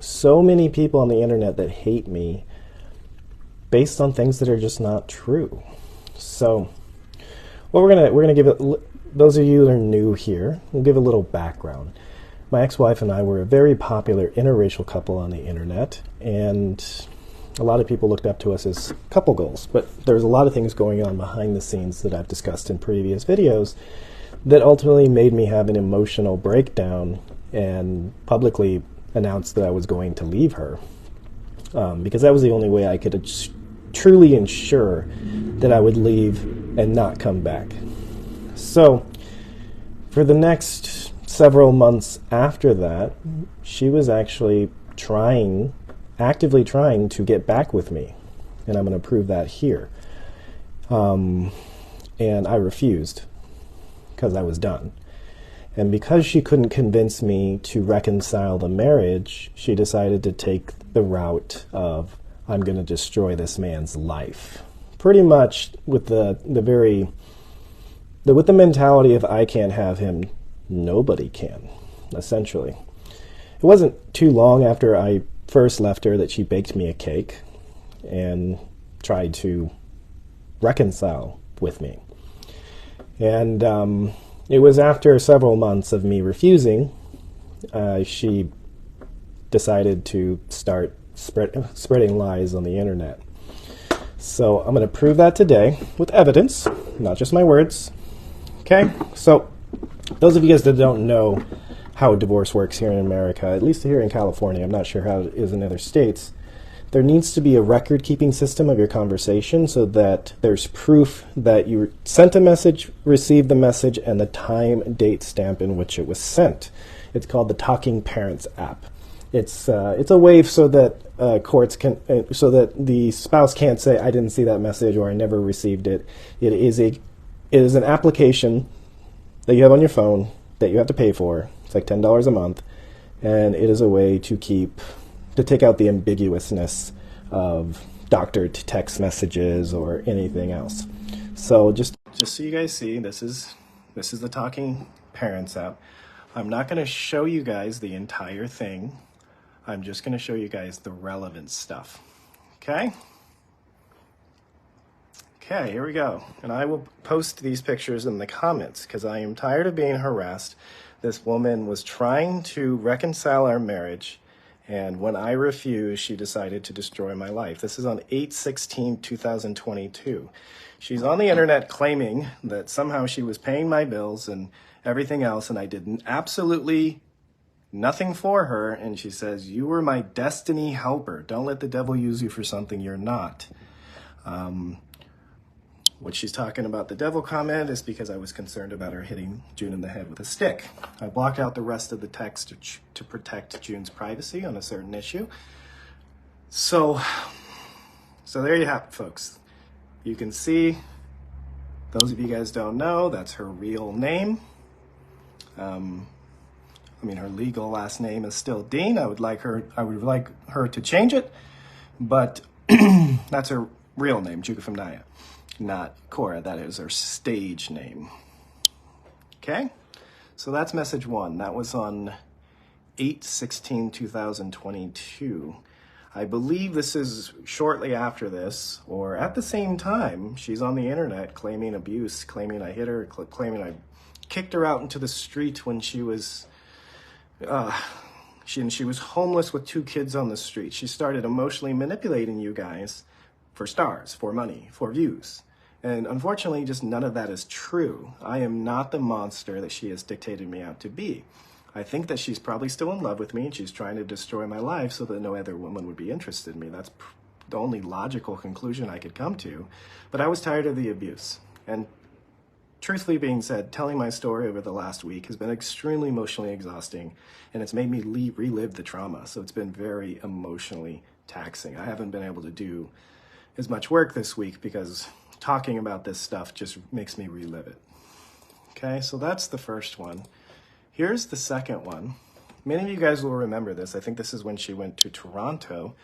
So many people on the internet that hate me based on things that are just not true. So, well, we're gonna give it. Those of you that are new here, we'll give a little background. My ex-wife and I were a very popular interracial couple on the internet, and a lot of people looked up to us as couple goals. But there's a lot of things going on behind the scenes that I've discussed in previous videos that ultimately made me have an emotional breakdown and publicly announced that I was going to leave her, because that was the only way I could truly ensure that I would leave and not come back. So for the next several months after that, she was actually actively trying to get back with me, and I'm going to prove that here. And I refused because I was done. And because she couldn't convince me to reconcile the marriage, she decided to take the route of, I'm going to destroy this man's life. Pretty much with the mentality of, I can't have him, nobody can, essentially. It wasn't too long after I first left her that she baked me a cake and tried to reconcile with me. And it was after several months of me refusing, she decided to start spreading lies on the internet. So I'm going to prove that today with evidence, not just my words. Okay? So those of you guys that don't know how divorce works here in America, at least here in California, I'm not sure how it is in other states, there needs to be a record-keeping system of your conversation so that there's proof that you sent a message, received the message, and the time, date stamp in which it was sent. It's called the Talking Parents app. It's a way so that courts can, so that the spouse can't say, I didn't see that message or I never received it. It is an application that you have on your phone that you have to pay for. It's like $10 a month, and it is a way to take out the ambiguousness of doctored text messages or anything else. So just so you guys see, this is the Talking Parents app. I'm not going to show you guys the entire thing. I'm just going to show you guys the relevant stuff. Okay? Okay, here we go. And I will post these pictures in the comments because I am tired of being harassed. This woman was trying to reconcile our marriage, and when I refused, she decided to destroy my life. This is on 8/16/2022. She's on the internet claiming that somehow she was paying my bills and everything else, and I did absolutely nothing for her. And she says, you were my destiny helper. Don't let the devil use you for something you're not. What she's talking about, the devil comment, is because I was concerned about her hitting June in the head with a stick. I blocked out the rest of the text to protect June's privacy on a certain issue. So there you have it, folks. You can see, those of you guys don't know, that's her real name. Her legal last name is still Dean. I would like her to change it, but that's her real name, Juka, not Korra. That is her stage name. Okay? So that's message one. That was on 8/16/2022. I believe this is shortly after this, or at the same time, she's on the internet claiming abuse, claiming I hit her, claiming I kicked her out into the street when she was she was homeless with 2 kids on the street. She started emotionally manipulating you guys for stars, for money, for views. And unfortunately, just none of that is true. I am not the monster that she has dictated me out to be. I think that she's probably still in love with me and she's trying to destroy my life so that no other woman would be interested in me. That's the only logical conclusion I could come to. But I was tired of the abuse. And truthfully being said, telling my story over the last week has been extremely emotionally exhausting, and it's made me relive the trauma. So it's been very emotionally taxing. I haven't been able to do as much work this week because talking about this stuff just makes me relive it. Okay, so that's the first one. Here's the second one. Many of you guys will remember this. I think this is when she went to Toronto.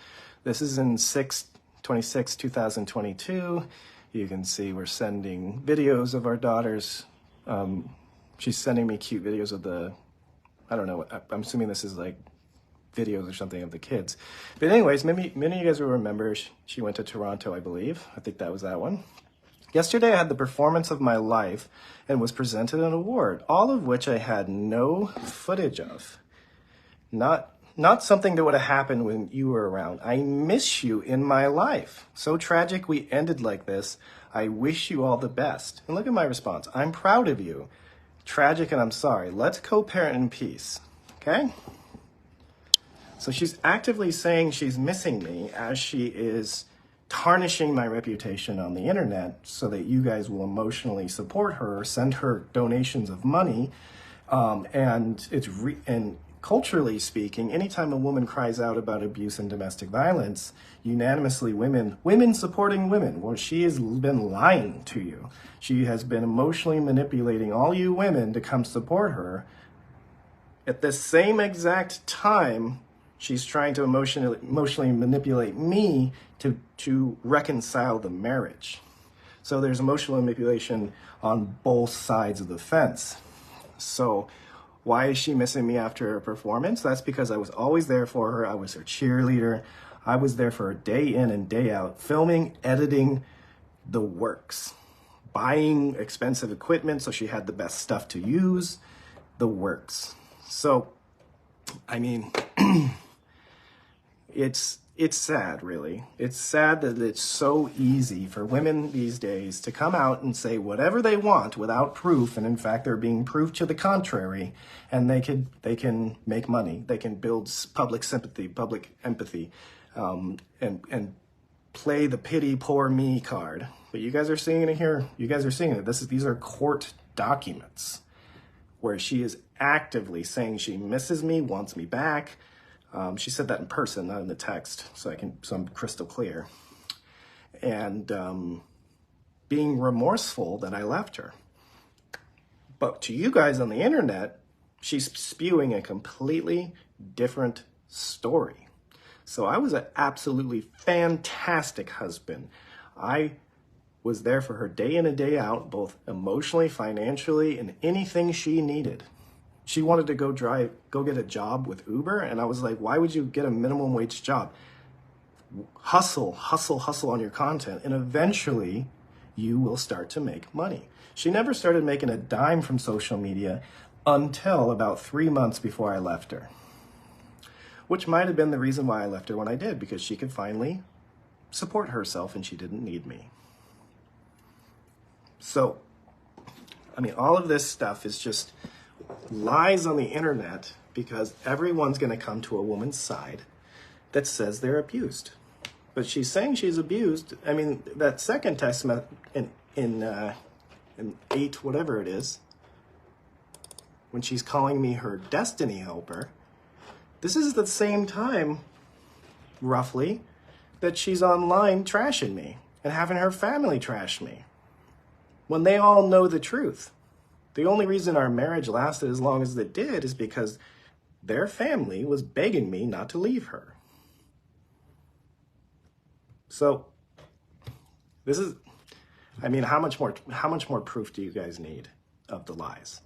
This is in 6/26/2022. You can see we're sending videos of our daughters. She's sending me cute videos of I don't know, I'm assuming this is like videos or something of the kids. But anyways, many of you guys will remember she went to Toronto, I believe. I think that was that one. Yesterday I had the performance of my life and was presented an award, all of which I had no footage of. Not something that would have happened when you were around. I miss you in my life. So tragic we ended like this. I wish you all the best. And look at my response. I'm proud of you. Tragic and I'm sorry. Let's co-parent in peace. Okay? So she's actively saying she's missing me as she is tarnishing my reputation on the internet so that you guys will emotionally support her, send her donations of money. And culturally speaking, anytime a woman cries out about abuse and domestic violence, unanimously women supporting women, well, she has been lying to you. She has been emotionally manipulating all you women to come support her. At the same exact time, she's trying to emotionally manipulate me to reconcile the marriage. So there's emotional manipulation on both sides of the fence. So why is she missing me after her performance? That's because I was always there for her. I was her cheerleader. I was there for her day in and day out, filming, editing, the works, buying expensive equipment so she had the best stuff to use, the works. So, I mean, it's sad, really. It's sad that it's so easy for women these days to come out and say whatever they want without proof, and in fact, they're being proved to the contrary, and they can make money. They can build public sympathy, public empathy, and play the pity poor me card. But you guys are seeing it here. You guys are seeing it. These are court documents where she is actively saying she misses me, wants me back. She said that in person, not in the text, so I'm crystal clear. And being remorseful that I left her. But to you guys on the internet, she's spewing a completely different story. So I was an absolutely fantastic husband. I was there for her day in and day out, both emotionally, financially, and anything she needed. She wanted to go get a job with Uber. And I was like, why would you get a minimum wage job? Hustle on your content. And eventually you will start to make money. She never started making a dime from social media until about 3 months before I left her. Which might have been the reason why I left her when I did, because she could finally support herself and she didn't need me. So, I mean, all of this stuff is just lies on the internet because everyone's going to come to a woman's side that says they're abused. But she's saying she's abused. I mean, that second text in 8, whatever it is, when she's calling me her destiny helper, this is the same time, roughly, that she's online trashing me and having her family trash me when they all know the truth. The only reason our marriage lasted as long as it did is because their family was begging me not to leave her. So this is, I mean, how much more proof do you guys need of the lies?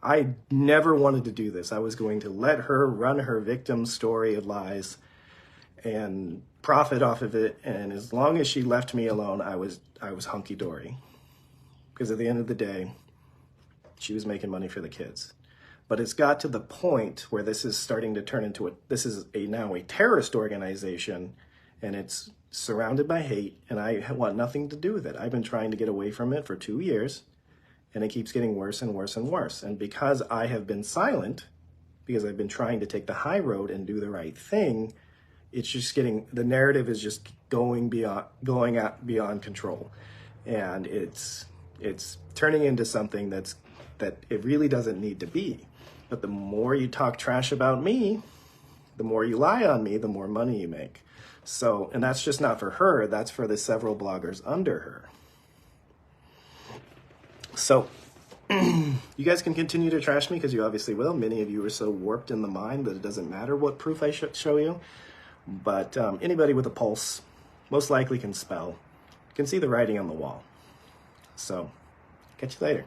I never wanted to do this. I was going to let her run her victim story of lies and profit off of it. And as long as she left me alone, I was hunky-dory. Because at the end of the day, she was making money for the kids. But it's got to the point where this is starting to turn into now a terrorist organization, and it's surrounded by hate, and I want nothing to do with it. I've been trying to get away from it for 2 years, and it keeps getting worse and worse and worse. And because I have been silent, because I've been trying to take the high road and do the right thing, it's just the narrative is just going beyond control. And it's turning into something that it really doesn't need to be. But the more you talk trash about me, the more you lie on me, the more money you make. So, and that's just not for her, that's for the several bloggers under her. So, you guys can continue to trash me because you obviously will. Many of you are so warped in the mind that it doesn't matter what proof I show you. But anybody with a pulse most likely can spell, can see the writing on the wall. So, catch you later.